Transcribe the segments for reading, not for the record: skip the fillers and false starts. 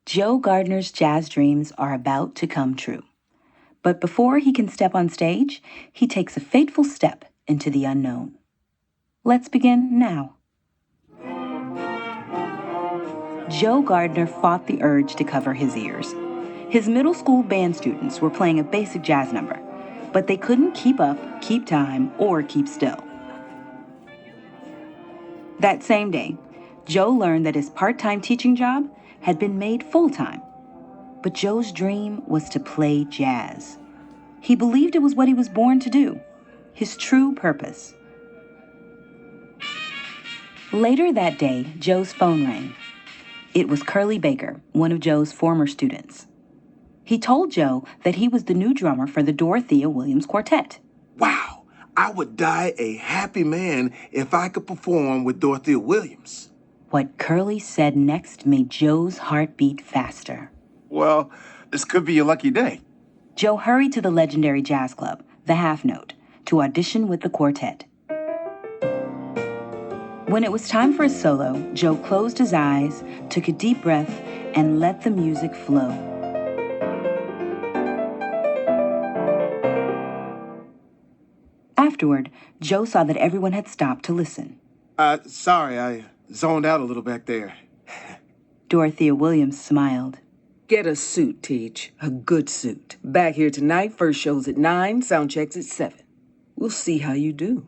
Joe Gardner's jazz dreams are about to come true. But before he can step on stage, he takes a fateful step into the unknown. Let's begin now. Joe Gardner fought the urge to cover his ears. His middle school band students were playing a basic jazz number, but they couldn't keep up, keep time, or keep still. That same day, Joe learned that his part-time teaching job had been made full-time. But Joe's dream was to play jazz. He believed it was what he was born to do, his true purpose. Later that day, Joe's phone rang. It was Curly Baker, one of Joe's former students. He told Joe that he was the new drummer for the Dorothea Williams Quartet. Wow, I would die a happy man if I could perform with Dorothea Williams. What Curly said next made Joe's heart beat faster. Well, this could be your lucky day. Joe hurried to the legendary jazz club, the Half Note, to audition with the quartet. When it was time for his solo, Joe closed his eyes, took a deep breath, and let the music flow. Afterward, Joe saw that everyone had stopped to listen. Sorry, I zoned out a little back there. Dorothea Williams smiled. Get a suit, Teach. A good suit. Back here tonight, first show's at 9, sound check's at 7. We'll see how you do.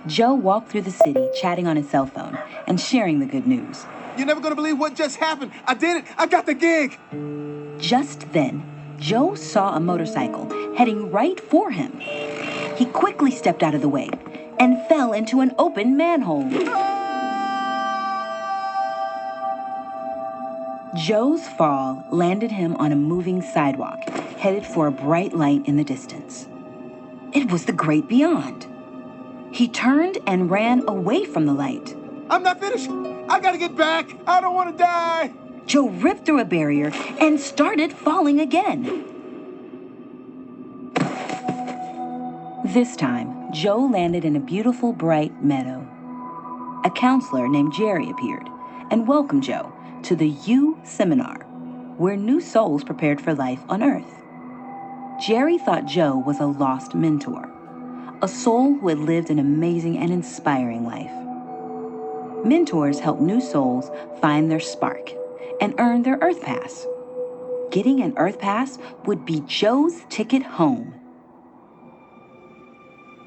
Joe walked through the city, chatting on his cell phone and sharing the good news. You're never gonna believe what just happened. I did it. I got the gig. Just then, Joe saw a motorcycle heading right for him. He quickly stepped out of the way and fell into an open manhole. Joe's fall landed him on a moving sidewalk, headed for a bright light in the distance. It was the great beyond. He turned and ran away from the light. I'm not finished. I gotta get back. I don't want to die. Joe ripped through a barrier and started falling again. This time, Joe landed in a beautiful, bright meadow. A counselor named Jerry appeared and welcomed Joe to the U Seminar, where new souls prepared for life on Earth. Jerry thought Joe was a lost mentor, a soul who had lived an amazing and inspiring life. Mentors help new souls find their spark and earn their Earth Pass. Getting an Earth Pass would be Joe's ticket home.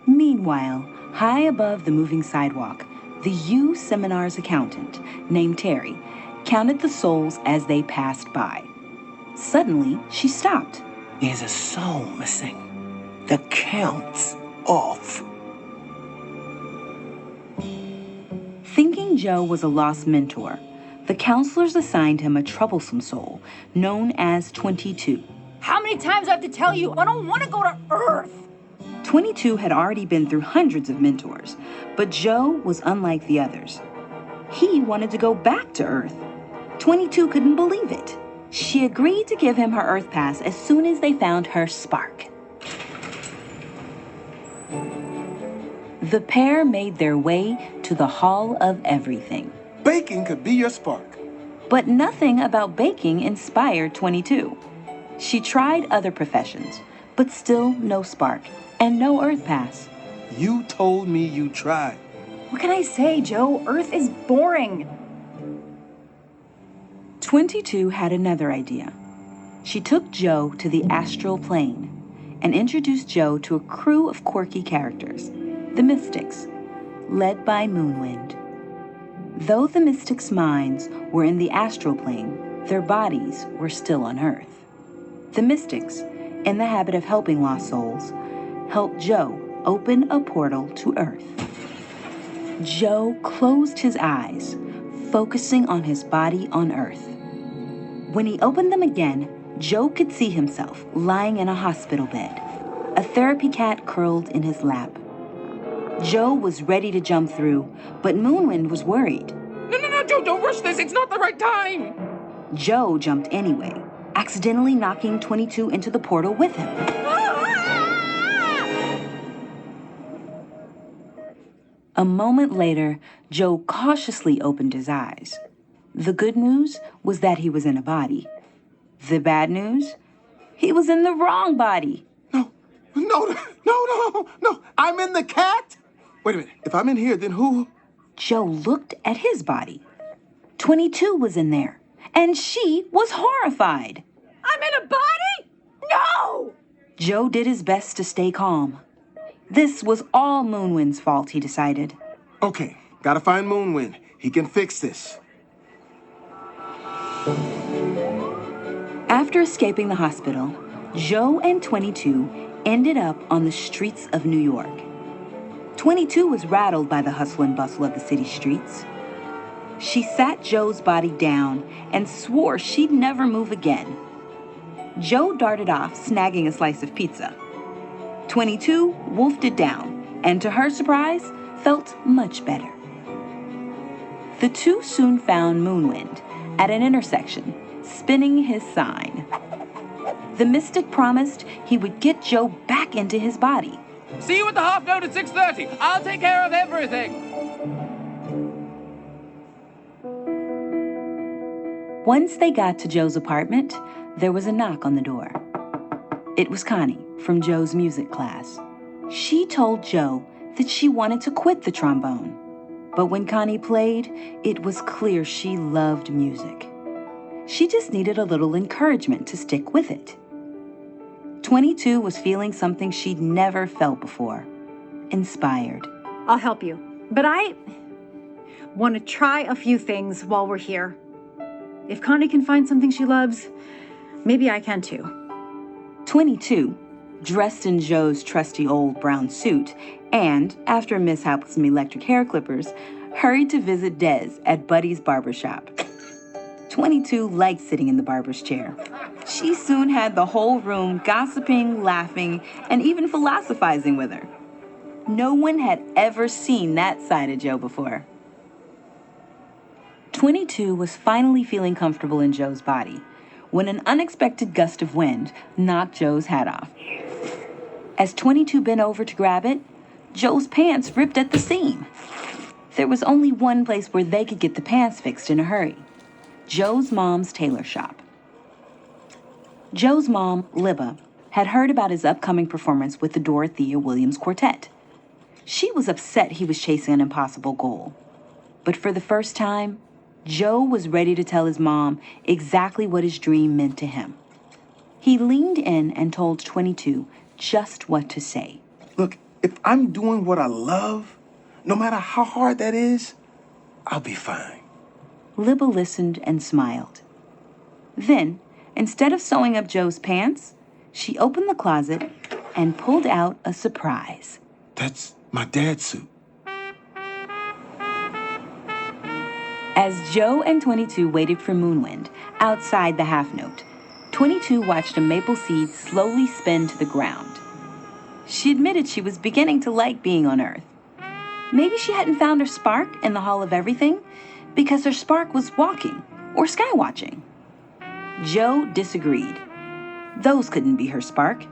Meanwhile, high above the moving sidewalk, the U Seminar's accountant, named Terry, counted the souls as they passed by. Suddenly, she stopped. There's a soul missing. The count's off. Thinking Joe was a lost mentor, the counselors assigned him a troublesome soul known as 22. How many times do I have to tell you? I don't want to go to Earth. 22 had already been through hundreds of mentors, but Joe was unlike the others. He wanted to go back to Earth. 22 couldn't believe it. She agreed to give him her Earth Pass as soon as they found her spark. The pair made their way to the Hall of Everything. Baking could be your spark. But nothing about baking inspired 22. She tried other professions, but still no spark and no Earth Pass. You told me you tried. What can I say, Joe? Earth is boring. 22 had another idea. She took Joe to the astral plane and introduced Joe to a crew of quirky characters, the Mystics, led by Moonwind. Though the Mystics' minds were in the astral plane, their bodies were still on Earth. The Mystics, in the habit of helping lost souls, helped Joe open a portal to Earth. Joe closed his eyes, focusing on his body on Earth. When he opened them again, Joe could see himself lying in a hospital bed, a therapy cat curled in his lap. Joe was ready to jump through, but Moonwind was worried. No, Joe, don't rush this. It's not the right time. Joe jumped anyway, accidentally knocking 22 into the portal with him. A moment later, Joe cautiously opened his eyes. The good news was that he was in a body. The bad news? He was in the wrong body. No. I'm in the cat? Wait a minute. If I'm in here, then who? Joe looked at his body. 22 was in there, and she was horrified. I'm in a body? No! Joe did his best to stay calm. This was all Moonwind's fault, he decided. Okay, gotta find Moonwind. He can fix this. After escaping the hospital, Joe and 22 ended up on the streets of New York. 22 was rattled by the hustle and bustle of the city streets. She sat Joe's body down and swore she'd never move again. Joe darted off, snagging a slice of pizza. 22 wolfed it down, and to her surprise, felt much better. The two soon found Moonwind at an intersection, spinning his sign. The mystic promised he would get Joe back into his body. See you at the half note at 6:30. I'll take care of everything. Once they got to Joe's apartment, there was a knock on the door. It was Connie from Joe's music class. She told Joe that she wanted to quit the trombone. But when Connie played, it was clear she loved music. She just needed a little encouragement to stick with it. 22 was feeling something she'd never felt before. Inspired. I'll help you. But I want to try a few things while we're here. If Connie can find something she loves, maybe I can too. 22, dressed in Joe's trusty old brown suit, and, after a mishap with some electric hair clippers, hurried to visit Des at Buddy's barbershop. 22 liked sitting in the barber's chair. She soon had the whole room gossiping, laughing, and even philosophizing with her. No one had ever seen that side of Joe before. 22 was finally feeling comfortable in Joe's body when an unexpected gust of wind knocked Joe's hat off. As 22 bent over to grab it, Joe's pants ripped at the seam. There was only one place where they could get the pants fixed in a hurry: Joe's mom's tailor shop. Joe's mom, Libba, had heard about his upcoming performance with the Dorothea Williams Quartet. She was upset he was chasing an impossible goal. But for the first time, Joe was ready to tell his mom exactly what his dream meant to him. He leaned in and told 22 just what to say. Look, if I'm doing what I love, no matter how hard that is, I'll be fine. Libba listened and smiled. Then, instead of sewing up Joe's pants, she opened the closet and pulled out a surprise. That's my dad's suit. As Joe and 22 waited for Moonwind outside the half note, 22 watched a maple seed slowly spin to the ground. She admitted she was beginning to like being on Earth. Maybe she hadn't found her spark in the Hall of Everything because her spark was walking or skywatching. Joe disagreed. Those couldn't be her spark.